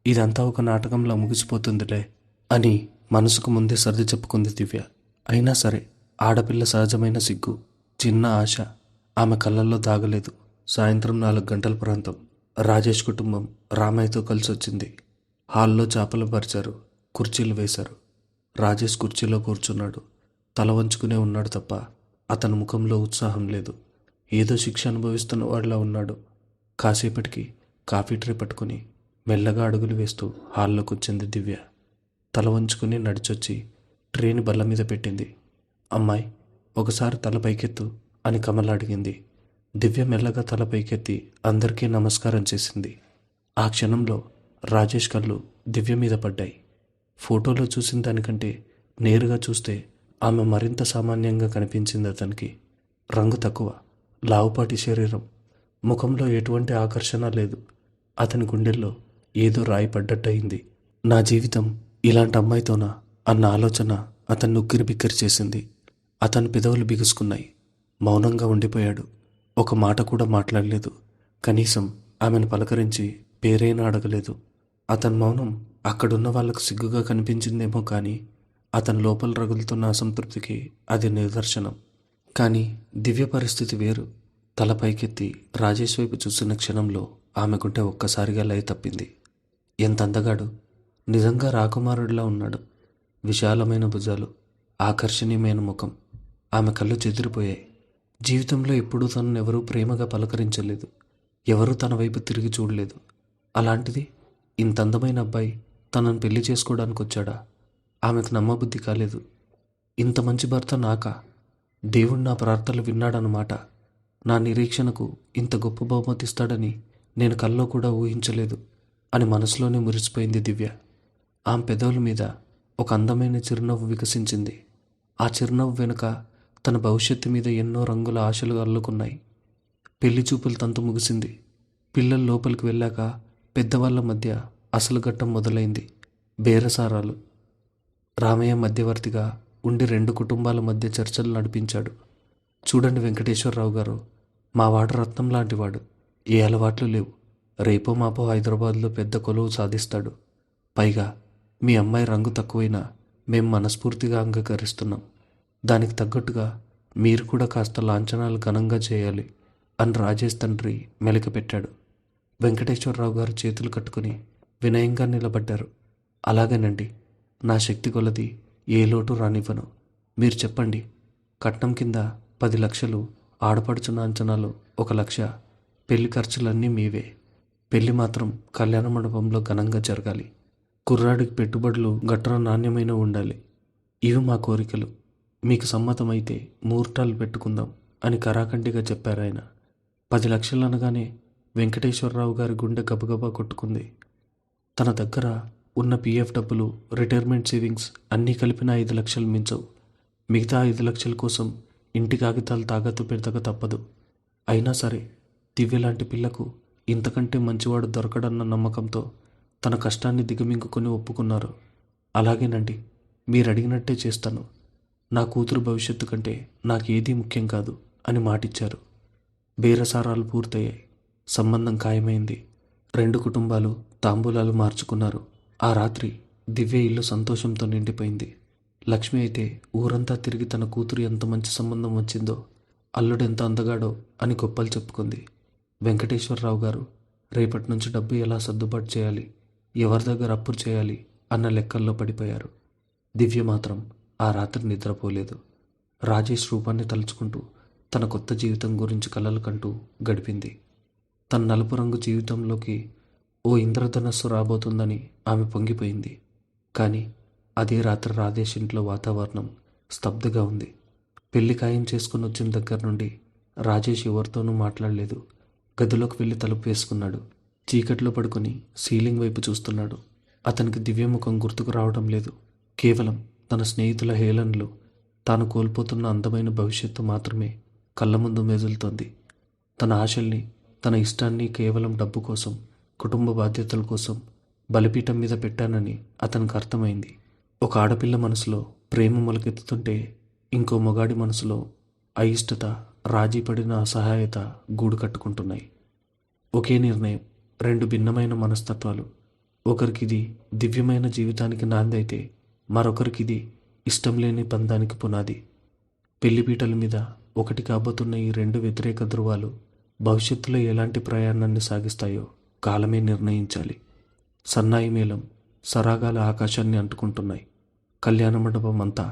ఇదంతా ఒక నాటకంలో ముగిసిపోతుందిలే అని మనసుకు ముందే సర్ది చెప్పుకుంది దివ్య. అయినా సరే ఆడపిల్ల సహజమైన సిగ్గు, చిన్న ఆశ ఆమె కళ్ళల్లో దాగలేదు. సాయంత్రం 4 గంటల ప్రాంతం. రాజేష్ కుటుంబం రామయ్యతో కలిసి వచ్చింది. హాల్లో చాపలు పరిచారు, కుర్చీలు వేశారు. రాజేష్ కుర్చీలో కూర్చున్నాడు. తల వంచుకునే ఉన్నాడు తప్ప అతని ముఖంలో ఉత్సాహం లేదు. ఏదో శిక్ష అనుభవిస్తున్న వాడిలా ఉన్నాడు. కాసేపటికి కాఫీ ట్రే పట్టుకుని మెల్లగా అడుగులు వేస్తూ హాల్లోకి వచ్చింది దివ్య. తల వంచుకుని నడిచొచ్చి ట్రేని బల్ల మీద పెట్టింది. అమ్మాయి, ఒకసారి తల పైకెత్తు అని కమల అడిగింది. దివ్య మెల్లగా తల పైకెత్తి అందరికీ నమస్కారం చేసింది. ఆ క్షణంలో రాజేష్ కళ్ళు దివ్య మీద పడ్డాయి. ఫోటోలో చూసిన దానికంటే నేరుగా చూస్తే ఆమె మరింత సామాన్యంగా కనిపించింది అతనికి. రంగు తక్కువ, లావుపాటి శరీరం, ముఖంలో ఎటువంటి ఆకర్షణ లేదు. అతని గుండెల్లో ఏదో రాయి పడ్డట్టయింది. నా జీవితం ఇలాంటి అమ్మాయితోనా అన్న ఆలోచన అతన్ని ఉక్కిరి బిక్కిరి చేసింది. అతని పెదవులు బిగుసుకున్నాయి. మౌనంగా ఉండిపోయాడు. ఒక మాట కూడా మాట్లాడలేదు. కనీసం ఆమెను పలకరించి పేరైనా అడగలేదు. అతని మౌనం అక్కడున్న వాళ్లకు సిగ్గుగా కనిపించిందేమో కానీ అతని లోపల రగులుతున్న అసంతృప్తికి అది నిదర్శనం. కానీ దివ్య పరిస్థితి వేరు. తల పైకెత్తి రాజేష్ వైపు చూసిన క్షణంలో ఆమె గుండె ఒక్కసారిగా లయ తప్పింది. ఎంత అందగాడు! నిజంగా రాకుమారుడిలా ఉన్నాడు. విశాలమైన భుజాలు, ఆకర్షణీయమైన ముఖం. ఆమె కళ్ళు చెదిరిపోయాయి. జీవితంలో ఎప్పుడూ తనను ఎవరూ ప్రేమగా పలకరించలేదు. ఎవరూ తన వైపు తిరిగి చూడలేదు. అలాంటిది ఇంత అందమైన అబ్బాయి తనను పెళ్లి చేసుకోవడానికి వచ్చాడా? ఆమెకు నమ్మబుద్ధి కాలేదు. ఇంత మంచి భర్త నాకా? దేవుడు నా ప్రార్థనలు విన్నాడన్నమాట. నా నిరీక్షణకు ఇంత గొప్ప బహుమతి ఇస్తాడని నేను కల్లో కూడా ఊహించలేదు అని మనసులోనే మురిసిపోయింది దివ్య. ఆమె పెదవుల మీద ఒక అందమైన చిరునవ్వు వికసించింది. ఆ చిరునవ్వు వెనుక తన భవిష్యత్తు మీద ఎన్నో రంగుల ఆశలు అల్లుకున్నాయి. పెళ్లి చూపుల తంతు ముగిసింది. పిల్లలు లోపలికి వెళ్ళాక పెద్దవాళ్ల మధ్య అసలు ఘట్టం మొదలైంది. బేరసారాలు. రామయ్య మధ్యవర్తిగా ఉండి 2 కుటుంబాల మధ్య చర్చలు నడిపించాడు. చూడండి వెంకటేశ్వరరావు గారు, మా వాడు రత్నం లాంటివాడు. ఏ అలవాట్లు లేవు. రేపో మాపో హైదరాబాద్లో పెద్ద కొలువు సాధిస్తాడు. పైగా మీ అమ్మాయి రంగు తక్కువైనా మేం మనస్ఫూర్తిగా అంగీకరిస్తున్నాం. దానికి తగ్గట్టుగా మీరు కూడా కాస్త లాంఛనాలు ఘనంగా చేయాలి అని రాజేష్ తండ్రి మెలిక పెట్టాడు. వెంకటేశ్వరరావు గారు చేతులు కట్టుకుని వినయంగా నిలబడ్డారు. అలాగేనండి, నా శక్తి కొలది ఏ లోటు రానివ్వను. మీరు చెప్పండి. కట్నం కింద 10 లక్షలు, ఆడపడుచు లాంఛనాలు 1 లక్ష, పెళ్లి ఖర్చులన్నీ మీవే. పెళ్లి మాత్రం కళ్యాణ మండపంలో ఘనంగా జరగాలి. కుర్రాడికి పెట్టుబడులు గట్రా నాణ్యమైన ఉండాలి. ఇవి మా కోరికలు. మీకు సమ్మతమైతే ముహూర్తాలు పెట్టుకుందాం అని కరాఖండిగా చెప్పారాయన. 10 లక్షలు అనగానే వెంకటేశ్వరరావు గారి గుండె గబగబా కొట్టుకుంది. తన దగ్గర ఉన్న పిఎఫ్ డబ్బులు, రిటైర్మెంట్ సేవింగ్స్ అన్నీ కలిపిన 5 లక్షలు మించవు. మిగతా 5 లక్షల కోసం ఇంటి కాగితాలు తాకట్టు పెడతక తప్పదు. అయినా సరే దివ్య లాంటి పిల్లకు ఇంతకంటే మంచివాడు దొరకడన్న నమ్మకంతో తన కష్టాన్ని దిగమింగుకొని ఒప్పుకున్నారు. అలాగేనండి, మీరు అడిగినట్టే చేస్తాను. నా కూతురు భవిష్యత్తు కంటే నాకేదీ ముఖ్యం కాదు అని మాటిచ్చారు. బేరసారాలు పూర్తయ్యాయి. సంబంధం ఖాయమైంది. 2 కుటుంబాలు తాంబూలాలు మార్చుకున్నారు. ఆ రాత్రి దివ్య ఇల్లు సంతోషంతో నిండిపోయింది. లక్ష్మి అయితే ఊరంతా తిరిగి తన కూతురు ఎంత మంచి సంబంధం వచ్చిందో, అల్లుడెంత అందగాడో అని గొప్పలు చెప్పుకుంది. వెంకటేశ్వరరావు గారు రేపటి నుంచి డబ్బు ఎలా సర్దుబాటు చేయాలి, ఎవరి దగ్గర అప్పు చేయాలి అన్న లెక్కల్లో పడిపోయారు. దివ్య మాత్రం ఆ రాత్రి నిద్రపోలేదు. రాజేష్ రూపాన్ని తలుచుకుంటూ తన కొత్త జీవితం గురించి కలలు కంటూ గడిపింది. తన నలుపు రంగు జీవితంలోకి ఓ ఇంద్రధనస్సు రాబోతుందని ఆమె పొంగిపోయింది. కానీ అదే రాత్రి రాజేష్ ఇంట్లో వాతావరణం స్తబ్దుగా ఉంది. పెళ్లి ఖాయం చేసుకుని వచ్చిన దగ్గర నుండి రాజేష్ ఎవరితోనూ మాట్లాడలేదు. గదిలోకి వెళ్ళి తలుపు వేసుకున్నాడు. చీకట్లో పడుకొని సీలింగ్ వైపు చూస్తున్నాడు. అతనికి దివ్యముఖం గుర్తుకు రావడం లేదు. కేవలం తన స్నేహితుల హేళనలు, తాను కోల్పోతున్న అందమైన భవిష్యత్తు మాత్రమే కళ్ళ ముందు మెదులుతోంది. తన ఆశల్ని, తన ఇష్టాన్ని కేవలం డబ్బు కోసం, కుటుంబ బాధ్యతల కోసం బలిపీఠం మీద పెట్టానని అతనికి అర్థమైంది. ఒక ఆడపిల్ల మనసులో ప్రేమ మొలకెత్తుతుంటే ఇంకో మొగాడి మనసులో అయిష్టత, రాజీ పడిన అసహాయత గూడు కట్టుకుంటున్నాయి. ఒకే నిర్ణయం, రెండు భిన్నమైన మనస్తత్వాలు. ఒకరికిది దివ్యమైన జీవితానికి నాంది అయితే మరొకరికిది ఇష్టం లేని బంధానికి పునాది. పెళ్లిపీటల మీద ఒకటి కాబోతున్న ఈ రెండు వ్యతిరేక ధృవాలు భవిష్యత్తులో ఎలాంటి ప్రయాణాన్ని సాగిస్తాయో కాలమే నిర్ణయించాలి. సన్నాయి మేళం, సరాగాల ఆకాశాన్ని అంటుకుంటున్నాయి. కళ్యాణ మండపం అంతా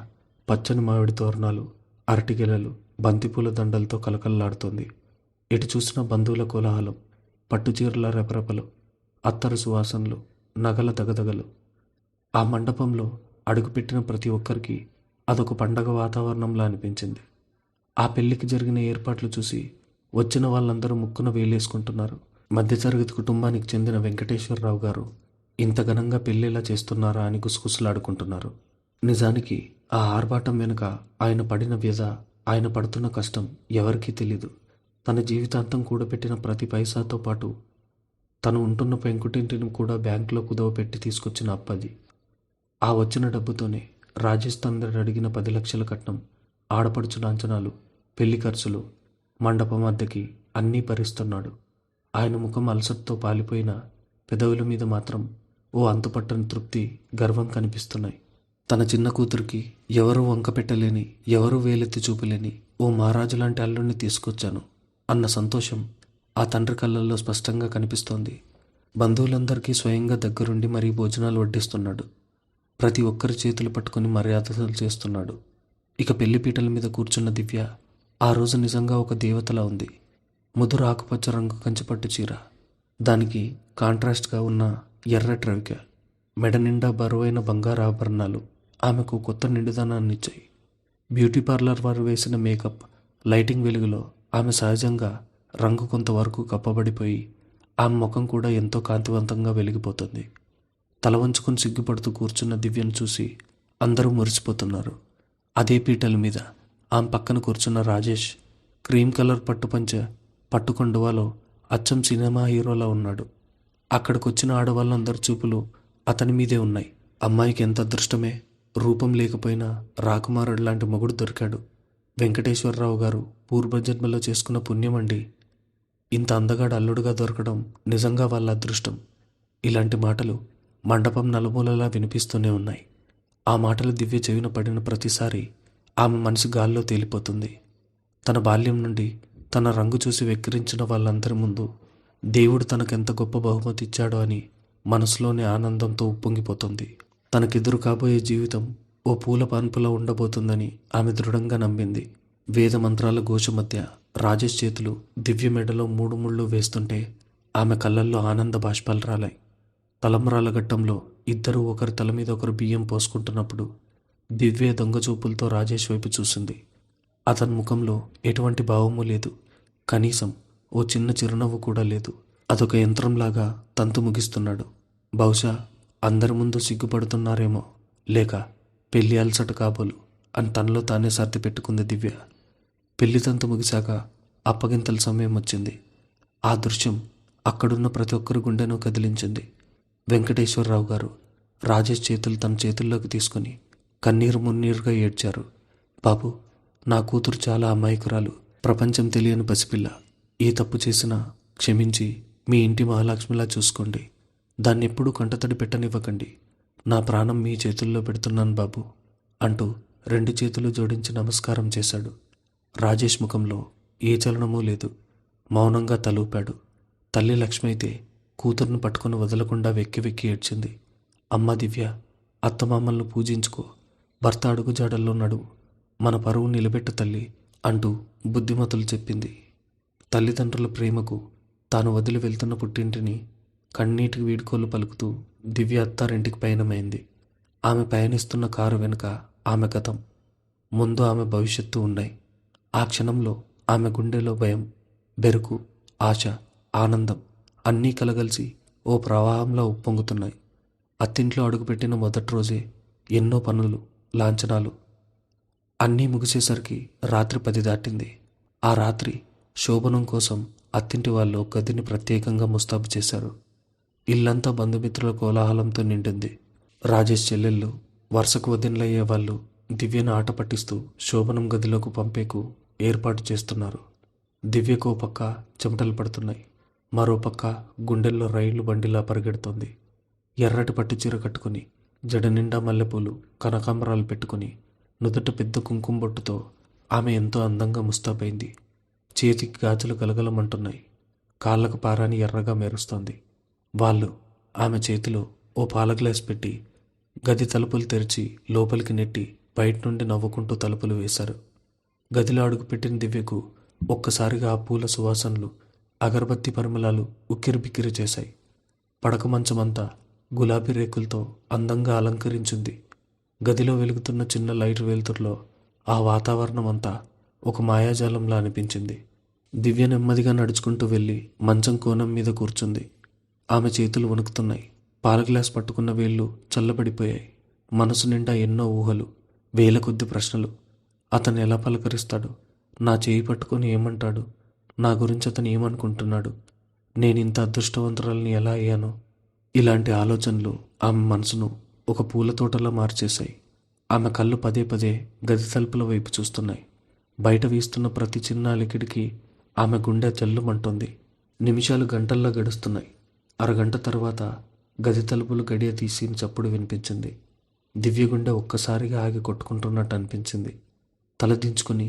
పచ్చని మామిడి తోరణాలు, అరటిగెలలు, బంతిపూల దండలతో కలకల్లాడుతోంది. ఎటు చూసిన బంధువుల కోలాహలం, పట్టుచీరల రెపరెపలు, అత్తరు సువాసనలు, నగల దగదగలు. ఆ మండపంలో అడుగుపెట్టిన ప్రతి ఒక్కరికి అదొక పండగ వాతావరణంలా అనిపించింది. ఆ పెళ్లికి జరిగిన ఏర్పాట్లు చూసి వచ్చిన వాళ్ళందరూ ముక్కున వేలేసుకుంటున్నారు. మధ్యతరగతి కుటుంబానికి చెందిన వెంకటేశ్వరరావు గారు ఇంత ఘనంగా పెళ్ళిలా చేస్తున్నారా అని గుసగుసలాడుకుంటున్నారు. నిజానికి ఆ ఆర్భాటం వెనుక ఆయన పడిన వ్యధ, ఆయన పడుతున్న కష్టం ఎవరికీ తెలీదు. తన జీవితాంతం కూడబెట్టిన ప్రతి పైసాతో పాటు తను ఉంటున్న పెంకుటింటిని కూడా బ్యాంకులో కుదవపెట్టి తీసుకొచ్చిన అప్పది. ఆ వచ్చిన డబ్బుతోనే రాజేష్ తండ్రి అడిగిన 10 లక్షల కట్నం, ఆడపడుచు లాంఛనాలు, పెళ్లి ఖర్చులు, మండపం అద్దెకి అన్నీ భరిస్తున్నాడు. ఆయన ముఖం అలసటతో పాలిపోయిన పెదవుల మీద మాత్రం ఓ అంతుపట్టని తృప్తి, గర్వం కనిపిస్తున్నాయి. తన చిన్న కూతురికి ఎవరూ వంక పెట్టలేని, ఎవరూ వేలెత్తి చూపలేని ఓ మహారాజు లాంటి అల్లుడిని తీసుకొచ్చాను అన్న సంతోషం ఆ తండ్రి కళ్ళల్లో స్పష్టంగా కనిపిస్తోంది. బంధువులందరికీ స్వయంగా దగ్గరుండి మరీ భోజనాలు వడ్డిస్తున్నాడు. ప్రతి ఒక్కరి చేతులు పట్టుకొని మర్యాదలు చేస్తున్నాడు. ఇక పెళ్లిపీటల మీద కూర్చున్న దివ్య ఆ రోజు నిజంగా ఒక దేవతలా ఉంది. ముదురు ఆకుపచ్చ రంగు కంచిపట్టు చీర, దానికి కాంట్రాస్ట్గా ఉన్న ఎర్రటి రవిక, మెడ నిండా బరువైన బంగారు ఆభరణాలు ఆమెకు కొత్త నిండుదనాన్నిచ్చాయి. బ్యూటీ పార్లర్ వారు వేసిన మేకప్, లైటింగ్ వెలుగులో ఆమె సహజంగా రంగు కొంతవరకు కప్పబడిపోయి ఆమె ముఖం కూడా ఎంతో కాంతివంతంగా వెలిగిపోతుంది. తల వంచుకొని సిగ్గుపడుతూ కూర్చున్న దివ్యను చూసి అందరూ మురిసిపోతున్నారు. అదే పీటల మీద ఆమె పక్కన కూర్చున్న రాజేష్ క్రీమ్ కలర్ పట్టుపంచ, పట్టుకొండువాలో అచ్చం సినిమా హీరోలా ఉన్నాడు. అక్కడికొచ్చిన ఆడవాళ్ళందరి చూపులు అతని మీదే ఉన్నాయి. అమ్మాయికి ఎంత అదృష్టమే, రూపం లేకపోయినా రాకుమారుడు లాంటి మొగుడు దొరికాడు. వెంకటేశ్వరరావు గారు పూర్వజన్మలో చేసుకున్న పుణ్యమండి. ఇంత అందగాడు అల్లుడుగా దొరకడం నిజంగా వాళ్ళ అదృష్టం. ఇలాంటి మాటలు మండపం నలుమూలలా వినిపిస్తూనే ఉన్నాయి. ఆ మాటలు దివ్య చెవిన పడిన ప్రతిసారి ఆమె మనసు గాల్లో తేలిపోతుంది. తన బాల్యం నుండి తన రంగు చూసి వెక్కిరించిన వాళ్ళందరి ముందు దేవుడు తనకెంత గొప్ప బహుమతి ఇచ్చాడో అని మనసులోని ఆనందంతో ఉప్పొంగిపోతుంది. తనకెదురు కాబోయే జీవితం ఓ పూల పాన్పులా ఉండబోతుందని ఆమె దృఢంగా నమ్మింది. వేద మంత్రాల ఘోష మధ్య రాజేష్ చేతులు దివ్య మెడలో 3 ముళ్ళు వేస్తుంటే ఆమె కళ్ళల్లో ఆనంద బాష్పాలు రాలాయి. తలంబ్రాల ఘట్టంలో ఇద్దరూ ఒకరి తల మీద ఒకరు బియ్యం పోసుకుంటున్నప్పుడు దివ్య దొంగ చూపులతో రాజేష్ వైపు చూసింది. అతని ముఖంలో ఎటువంటి భావము లేదు. కనీసం ఓ చిన్న చిరునవ్వు కూడా లేదు. అదొక యంత్రంలాగా తంతు ముగిస్తున్నాడు. బహుశా అందరి ముందు సిగ్గుపడుతున్నారేమో, లేక పెళ్లి అలసట కాబోలు అని తనలో తానే సర్ది పెట్టుకుంది దివ్య. పెళ్లి తంతు ముగిశాక అప్పగింతల సమయం వచ్చింది. ఆ దృశ్యం అక్కడున్న ప్రతి ఒక్కరి గుండెను కదిలించింది. వెంకటేశ్వరరావు గారు రాజేష్ చేతులు తన చేతుల్లోకి తీసుకుని కన్నీరు మున్నీరుగా ఏడ్చారు. బాబు, నా కూతురు చాలా అమాయకురాలు, ప్రపంచం తెలియని పసిపిల్ల. ఏ తప్పు చేసినా క్షమించి మీ ఇంటి మహాలక్ష్మిలా చూసుకోండి. దాన్ని ఎప్పుడూ కంటతడి పెట్టనివ్వకండి. నా ప్రాణం మీ చేతుల్లో పెడుతున్నాను బాబు అంటూ 2 చేతులు జోడించి నమస్కారం చేశాడు. రాజేష్ ముఖంలో ఏ చలనమూ లేదు. మౌనంగా తలూపాడు. తల్లి లక్ష్మి అయితే కూతుర్ను పట్టుకుని వదలకుండా వెక్కి వెక్కి ఏడ్చింది. అమ్మ దివ్య, అత్తమామలను పూజించుకో. భర్త అడుగుజాడల్లో నడువు, మన పరువు నిలబెట్టు తల్లి అంటూ బుద్ధిమతులు చెప్పింది. తల్లిదండ్రుల ప్రేమకు తాను వదిలి వెళ్తున్న పుట్టింటిని కన్నీటికి వీడ్కోలు పలుకుతూ దివ్య అత్తారింటికి పయనమైంది. ఆమె పయనిస్తున్న కారు వెనుక ఆమె గతం, ముందు ఆమె భవిష్యత్తు ఉన్నాయి. ఆ క్షణంలో ఆమె గుండెలో భయం, బెరుకు, ఆశ, ఆనందం అన్నీ కలగలిసి ఓ ప్రవాహంలో ఉప్పొంగుతున్నాయి. అత్తింట్లో అడుగుపెట్టిన మొదటి రోజే ఎన్నో పనులు, లాంఛనాలు అన్నీ ముగిసేసరికి రాత్రి 10 దాటింది. ఆ రాత్రి శోభనం కోసం అత్తింటి వాళ్ళు గదిని ప్రత్యేకంగా ముస్తాబు చేశారు. ఇల్లంతా బంధుమిత్రుల కోలాహలంతో నిండింది. రాజేష్ చెల్లెళ్ళు, వరుసకు వదినలయ్యే వాళ్ళు దివ్యను ఆట పట్టిస్తూ శోభనం గదిలోకి పంపేకు ఏర్పాటు చేస్తున్నారు. దివ్యకు ఓ పక్క చెమటలు పడుతున్నాయి, మరో పక్క గుండెల్లో రైలు బండిలా పరిగెడుతోంది. ఎర్రటి పట్టుచీర కట్టుకుని, జడ నిండా మల్లెపూలు, కనకాంబరాలు పెట్టుకుని, నుదుట పెద్ద కుంకుమ బొట్టుతో ఆమె ఎంతో అందంగా ముస్తాబైంది. చేతికి గాజులు గలగలమంటున్నాయి, కాళ్ళకు పారాని ఎర్రగా మెరుస్తోంది. వాళ్ళు ఆమె చేతిలో ఓ పాల గ్లాస్ పెట్టి గది తలుపులు తెరిచి లోపలికి నెట్టి బయట నుండి నవ్వుకుంటూ తలుపులు వేశారు. గదిలో అడుగుపెట్టిన దివ్యకు ఒక్కసారిగా ఆ పూల సువాసనలు, అగరబత్తి పరిమళాలు ఉక్కిరిబిక్కిరి చేశాయి. పడక మంచమంతా గులాబీ రేకులతో అందంగా అలంకరించింది. గదిలో వెలుగుతున్న చిన్న లైట్ వెలుతురులో ఆ వాతావరణం అంతా ఒక మాయాజాలంలా అనిపించింది. దివ్య నెమ్మదిగా నడుచుకుంటూ వెళ్ళి మంచం కోణం మీద కూర్చుంది. ఆమె చేతులు వణుకుతున్నాయి. పాల గ్లాస్ పట్టుకున్న వేళ్ళు చల్లబడిపోయాయి. మనసు నిండా ఎన్నో ఊహలు, వేల కొద్ది ప్రశ్నలు. అతను ఎలా పలకరిస్తాడు? నా చేయి పట్టుకొని ఏమంటాడు? నా గురించి అతను ఏమనుకుంటున్నాడు? నేనింత అదృష్టవంతురాలని ఎలా అయ్యాను? ఇలాంటి ఆలోచనలు ఆమె మనసును ఒక పూల తోటలా మార్చేశాయి. ఆమె కళ్ళు పదే పదే గది తలుపుల వైపు చూస్తున్నాయి. బయట వీస్తున్న ప్రతి చిన్న అలికిడికి ఆమె గుండె జల్లుమంటోంది. నిమిషాలు గంటల్లా గడుస్తున్నాయి. అరగంట తర్వాత గది తలుపులు గడియ తీసిన చప్పుడు వినిపించింది. దివ్య గుండె ఒక్కసారిగా ఆగి కొట్టుకుంటున్నట్టు అనిపించింది. తల దించుకుని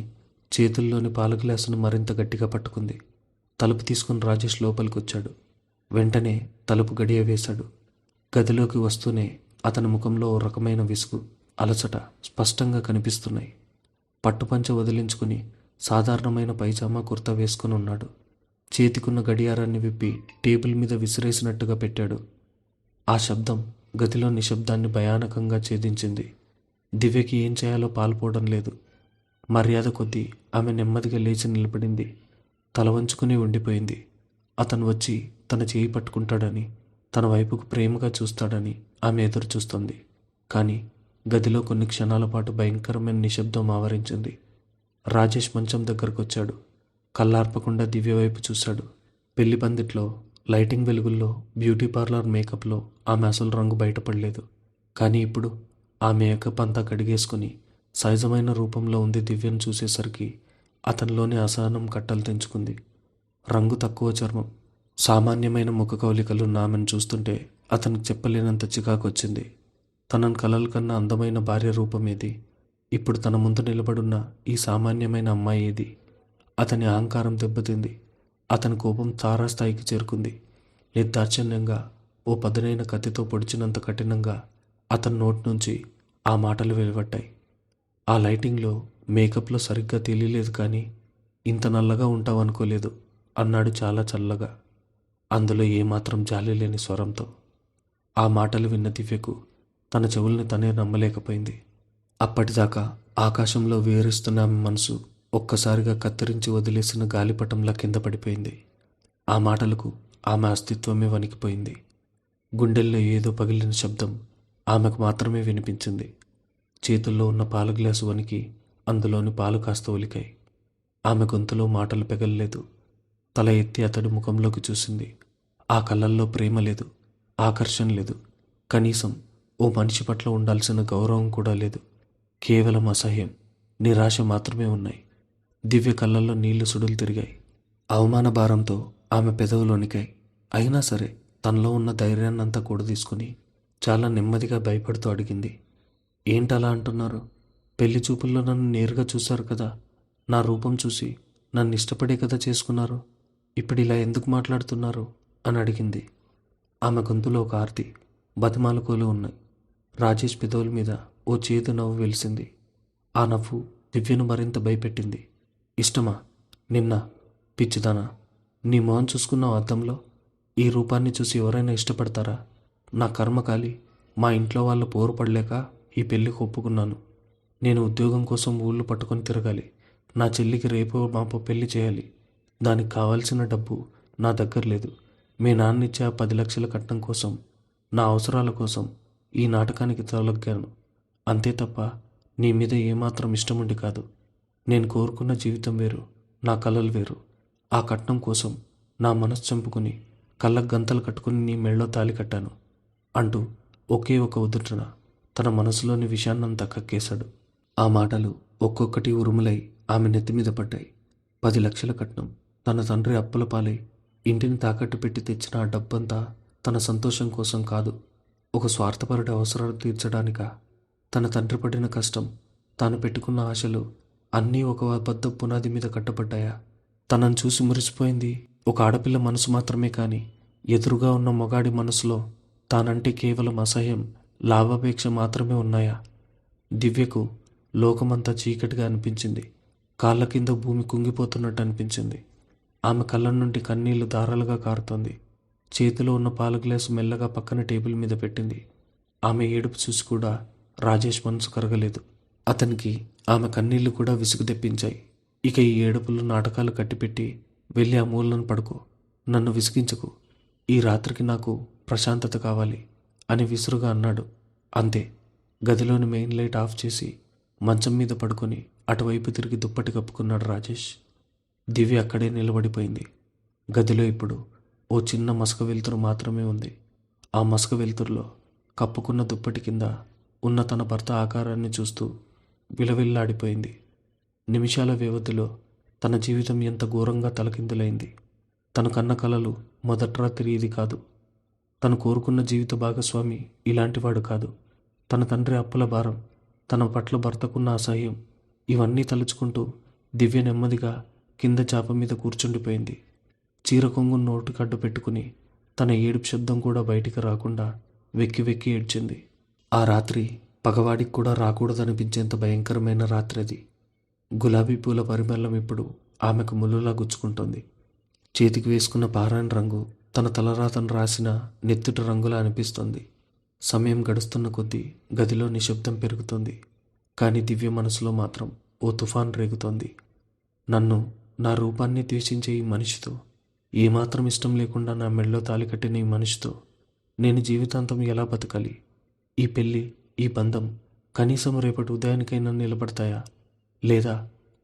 చేతుల్లోని పాల గ్లాసును మరింత గట్టిగా పట్టుకుంది. తలుపు తీసుకుని రాజేష్ లోపలికి వచ్చాడు. వెంటనే తలుపు గడియ వేశాడు. గదిలోకి వస్తూనే అతని ముఖంలో ఓ రకమైన విసుగు, అలసట స్పష్టంగా కనిపిస్తున్నాయి. పట్టుపంచ వదిలించుకుని సాధారణమైన పైజామా కుర్తా వేసుకుని ఉన్నాడు. చేతికున్న గడియారాన్ని విప్పి టేబుల్ మీద విసిరేసినట్టుగా పెట్టాడు. ఆ శబ్దం గదిలో నిశ్శబ్దాన్ని భయానకంగా ఛేదించింది. దివ్యకి ఏం చేయాలో పాల్పోవడం లేదు. మర్యాద కొద్దీ ఆమె నెమ్మదిగా లేచి నిలబడింది. తల వంచుకుని ఉండిపోయింది. అతను వచ్చి తన చేయి పట్టుకుంటాడని, తన వైపుకు ప్రేమగా చూస్తాడని ఆమె ఎదురు చూస్తుంది. కానీ గదిలో కొన్ని క్షణాల పాటు భయంకరమైన నిశ్శబ్దం ఆవరించింది. రాజేష్ మంచం దగ్గరకు వచ్చాడు. కళ్ళార్పకుండా దివ్య వైపు చూశాడు. పెళ్లి పందిట్లో లైటింగ్ వెలుగుల్లో, బ్యూటీ పార్లర్ మేకప్లో ఆమె అసలు రంగు బయటపడలేదు. కానీ ఇప్పుడు ఆ మేకప్ అంతా కడిగేసుకుని సహజమైన రూపంలో ఉంది. దివ్యను చూసేసరికి అతనిలోని అసహనం కట్టలు తెంచుకుంది. రంగు తక్కువ చర్మం, సామాన్యమైన ముఖ కవలికలున్న ఆమెను చూస్తుంటే అతనికి చెప్పలేనంత చికాకు వచ్చింది. తనను కలల కన్నా అందమైన భార్య రూపం ఏది? ఇప్పుడు తన ముందు నిలబడున్న ఈ సామాన్యమైన అమ్మాయి ఏది? అతని అహంకారం దెబ్బతింది. అతని కోపం తారాస్థాయికి చేరుకుంది. నిర్దాక్షిణ్యంగా ఓ పదునైన కత్తితో పొడిచినంత కఠినంగా అతని నోటి నుంచి ఆ మాటలు వెలువడ్డాయి. ఆ లైటింగ్లో, మేకప్లో సరిగ్గా తెలియలేదు, కానీ ఇంత నల్లగా ఉంటావనుకోలేదు అన్నాడు చాలా చల్లగా, అందులో ఏమాత్రం జాలి లేని స్వరంతో. ఆ మాటలు విన్న దివ్యకు తన చెవుల్ని తనే నమ్మలేకపోయింది. అప్పటిదాకా ఆకాశంలో వేరుస్తున్న ఆమె మనసు ఒక్కసారిగా కత్తిరించి వదిలేసిన గాలిపటంలా కింద పడిపోయింది. ఆ మాటలకు ఆమె అస్తిత్వమే వణికిపోయింది. గుండెల్లో ఏదో పగిలిన శబ్దం ఆమెకు మాత్రమే వినిపించింది. చేతుల్లో ఉన్న పాల గ్లాసు వణికి అందులోని పాలు కాస్త ఒలికాయి. ఆమె గొంతులో మాటలు పెగల్లేదు. తల ఎత్తి అతడి ముఖంలోకి చూసింది. ఆ కళ్ళల్లో ప్రేమ లేదు, ఆకర్షణ లేదు, కనీసం ఓ మనిషి పట్ల ఉండాల్సిన గౌరవం కూడా లేదు. కేవలం అసహ్యం, నిరాశ మాత్రమే ఉన్నాయి. దివ్య కళ్ళల్లో నీళ్లు సుడులు తిరిగాయి. అవమాన భారంతో ఆమె పెదవులు వణికాయి. అయినా సరే తనలో ఉన్న ధైర్యాన్నంతా కూడా తీసుకుని చాలా నెమ్మదిగా భయపడుతూ అడిగింది, ఏంటలా అంటున్నారు? పెళ్లి చూపుల్లో నన్ను నేరుగా చూశారు కదా, నా రూపం చూసి నన్ను ఇష్టపడే కదా చేసుకున్నారు. ఇప్పుడు ఇలా ఎందుకు మాట్లాడుతున్నారు అని అడిగింది. ఆమె గొంతులో ఒక ఆర్తి, బతిమాలకోలు ఉన్నాయి. రాజేష్ పెదవుల మీద ఓ చేదు నవ్వు వెలిసింది. ఆ నవ్వు దివ్యను మరింత భయపెట్టింది. ఇష్టమా? నిన్న? పిచ్చిదానా, నీ మొహం చూసుకున్నావు అద్దంలో? ఈ రూపాన్ని చూసి ఎవరైనా ఇష్టపడతారా? నా కర్మకాలి మా ఇంట్లో వాళ్ళు పోరు పడలేక ఈ పెళ్లికి ఒప్పుకున్నాను. నేను ఉద్యోగం కోసం ఊళ్ళు పట్టుకొని తిరగాలి. నా చెల్లికి రేపో మాపో పెళ్లి చేయాలి. దానికి కావాల్సిన డబ్బు నా దగ్గర లేదు. మీ నాన్న ఇచ్చే ఆ 10 లక్షల కట్నం కోసం, నా అవసరాల కోసం ఈ నాటకానికి తొలగ్గాను. అంతే తప్ప నీ మీద ఏమాత్రం ఇష్టముండి కాదు. నేను కోరుకున్న జీవితం వేరు, నా కలలు వేరు. ఆ కట్నం కోసం నా మనసు చంపుకుని కళ్ళకు గంతలు కట్టుకుని నీ మెళ్ళో తాళి కట్టాను అంటూ ఒకే ఒక ఉదుటన తన మనసులోని విషయాన్నంతా కక్కేశాడు. ఆ మాటలు ఒక్కొక్కటి ఉరుములై ఆమె నెత్తిమీద పడ్డాయి. 10 లక్షల కట్నం, తన తండ్రి అప్పుల పాలై ఇంటిని తాకట్టు పెట్టి తెచ్చిన ఆ డబ్బంతా తన సంతోషం కోసం కాదు, ఒక స్వార్థపరుడి అవసరాలు తీర్చడానికా? తన తండ్రి పడిన కష్టం, తాను పెట్టుకున్న ఆశలు అన్నీ ఒక అబద్ధ పునాది మీద కట్టబడ్డాయా? తనను చూసి మురిసిపోయింది ఒక ఆడపిల్ల మనసు మాత్రమే కానీ, ఎదురుగా ఉన్న మొగాడి మనసులో తానంటే కేవలం అసహ్యం, లాభాపేక్ష మాత్రమే ఉన్నాయా? దివ్యకు లోకమంతా చీకటిగా అనిపించింది. కాళ్ళ కింద భూమి కుంగిపోతున్నట్టు అనిపించింది. ఆమె కళ్ళ నుండి కన్నీళ్లు ధారాలుగా కారుతోంది. చేతిలో ఉన్న పాల గ్లాసు మెల్లగా పక్కన టేబుల్ మీద పెట్టింది. ఆమె ఏడుపు చూసి కూడా రాజేష్ మనసు కరగలేదు. అతనికి ఆమె కన్నీళ్లు కూడా విసుగు తెప్పించాయి. ఇక ఈ ఏడుపులు నాటకాలు కట్టిపెట్టి వెళ్ళి ఆ మూలను పడుకో, నన్ను విసిగించకు, ఈ రాత్రికి నాకు ప్రశాంతత కావాలి అని విసురుగా అన్నాడు. అంతే. గదిలోని మెయిన్ లైట్ ఆఫ్ చేసి మంచం మీద పడుకొని అటువైపు తిరిగి దుప్పటి కప్పుకున్నాడు రాజేష్. దివ్య అక్కడే నిలబడిపోయింది. గదిలో ఇప్పుడు ఓ చిన్న మసక వెలుతురు మాత్రమే ఉంది. ఆ మసక వెలుతురులో కప్పుకున్న దుప్పటి కింద ఉన్న తన భర్త ఆకారాన్ని చూస్తూ విలవిల్లాడిపోయింది. నిమిషాల వ్యవధిలో తన జీవితం ఎంత ఘోరంగా తలకిందులైంది. తను కన్న కలలు మొదటి రాత్రి ఇది కాదు. తను కోరుకున్న జీవిత భాగస్వామి ఇలాంటివాడు కాదు. తన తండ్రి అప్పుల భారం, తన పట్ల భర్తకున్న అసహ్యం, ఇవన్నీ తలుచుకుంటూ దివ్య నెమ్మదిగా కింద చాప మీద కూర్చుండిపోయింది. చీర కొంగు నోటికి అడ్డు పెట్టుకుని తన ఏడుపు శబ్దం కూడా బయటికి రాకుండా వెక్కి వెక్కి ఏడ్చింది. ఆ రాత్రి పగవాడికి కూడా రాకూడదనిపించేంత భయంకరమైన రాత్రి అది. గులాబీ పూల పరిమళం ఇప్పుడు ఆమెకు ముళ్ళులా గుచ్చుకుంటోంది. చేతికి వేసుకున్న పారాయణ రంగు తన తలరాతను రాసిన నెత్తుటి రంగులా అనిపిస్తోంది. సమయం గడుస్తున్న కొద్దీ గదిలో నిశ్శబ్దం పెరుగుతోంది. కానీ దివ్య మనసులో మాత్రం ఓ తుఫాన్ రేగుతోంది. నన్ను, నా రూపాన్ని ద్వేషించే ఈ మనిషితో, ఏమాత్రం ఇష్టం లేకుండా నా మెళ్ళో తాళి కట్టిన ఈ మనిషితో నేను జీవితాంతం ఎలా బతకాలి? ఈ పెళ్ళి, ఈ బంధం కనీసం రేపటి ఉదయానికైనా నిలబడతాయా? లేదా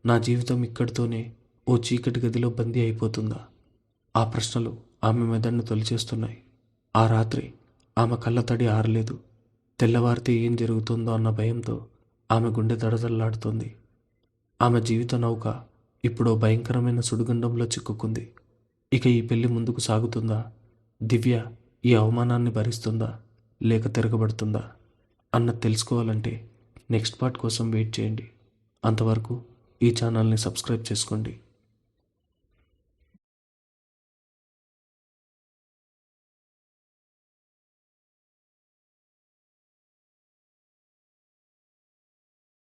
నా జీవితం ఇక్కడితోనే ఓ చీకటి గదిలో బందీ అయిపోతుందా? ఆ ప్రశ్నలు ఆమె మెదడును తొలిచేస్తున్నాయి. ఆ రాత్రి ఆమె కళ్ళ తడి ఆరలేదు. తెల్లవారితే ఏం జరుగుతుందో అన్న భయంతో ఆమె గుండె దడదల్లాడుతోంది. ఆమె జీవిత నౌక ఇప్పుడు భయంకరమైన సుడిగుండంలో చిక్కుకుంది. ఇక ఈ పెళ్లి ముందుకు సాగుతుందా? దివ్య ఈ అవమానాన్ని భరిస్తుందా లేక తిరగబడుతుందా అన్నది తెలుసుకోవాలంటే నెక్స్ట్ పార్ట్ కోసం వెయిట్ చేయండి. అంతవరకు ఈ ఛానల్ని సబ్స్క్రైబ్ చేసుకోండి.